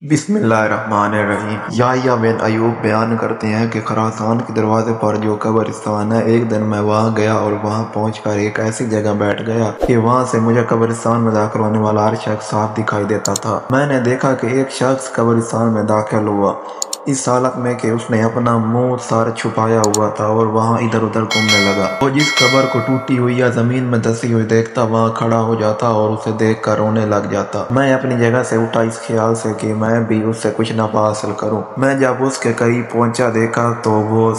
बिस्मिल्लाहिर्रहमानिर्रहीम। याह्या बिन अय्यूब बयान करते हैं कि खरासान के दरवाजे पर जो कब्रिस्तान है, एक दिन मैं वहां गया और वहां पहुंचकर एक ऐसी जगह बैठ गया कि वहां से मुझे कब्रिस्तान में दाखिल होने वाला हर शख्स साफ दिखाई देता था। मैंने देखा कि एक शख्स कब्रिस्तान में दाखिल हुआ इस हालत में कि उसने अपना मुंह सर छुपाया हुआ था और वहां इधर उधर घूमने लगा। वो जिस कब्र को टूटी हुई या जमीन में धसी हुई देखता वहां खड़ा हो जाता और उसे देख कर रोने लग जाता। मैं अपनी जगह से उठा इस ख्याल से कि मैं भी उससे कुछ नफा हासिल करूं। मैं जब उसके करीब पहुंचा देखा तो वो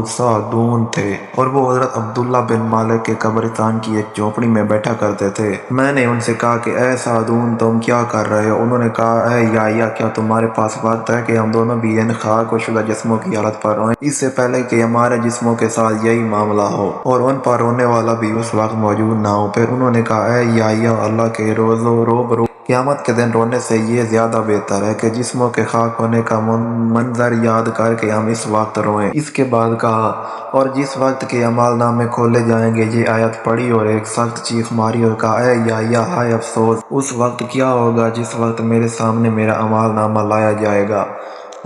सादून थे और वो हजरत अब्दुल्ला बिन मालिक के कब्रिस्तान की एक झोपड़ी में बैठा करते थे। मैंने उनसे कहा कि ऐ सादून, तुम क्या कर रहे हो? उन्होंने कहा, ऐ याह्या, क्या तुम्हारे पास वक्त है कि हम दोनों भी इन खाक व शुदा जिस्मों की हालत पर रोएं, इससे पहले कि हमारे जिस्मों के साथ यही मामला हो और उन पर रोने वाला भी उस वक्त मौजूद ना हो? फिर उन्होंने कहा, ऐ याह्या, अल्लाह के रोबरू क़यामत के दिन रोने से ये ज्यादा बेहतर है कि जिस्मों के खाक होने का मंजर याद करके हम इस वक्त रोएं। इसके बाद कहा, और जिस वक्त के अमाल नामे खोले जाएंगे। ये आयत पढ़ी और एक सख्त चीख मारी और कहा, ऐ याह्या, हाय अफसोस, उस वक्त क्या होगा जिस वक्त मेरे सामने मेरा अमाल नामा लाया जाएगा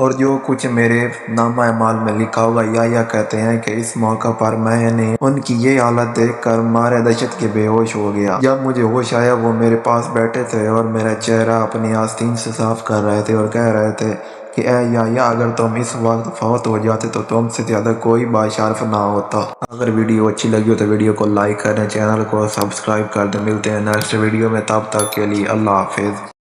और जो कुछ मेरे नामा अमाल में लिखा होगा। याह्या कहते हैं कि इस मौका पर मैंने उनकी ये हालत देखकर मारे दहशत के बेहोश हो गया। जब मुझे होश आया वो मेरे पास बैठे थे और मेरा चेहरा अपनी आस्तीन से साफ कर रहे थे और कह रहे थे कि ऐ याह्या, अगर तुम इस वक्त फौत हो जाते तो तुमसे ज्यादा कोई बाशर्फ ना होता। अगर वीडियो अच्छी लगी हो तो वीडियो को लाइक करें, चैनल को सब्सक्राइब कर दें। मिलते हैं नेक्स्ट वीडियो में, तब तक के लिए अल्लाह हाफिज।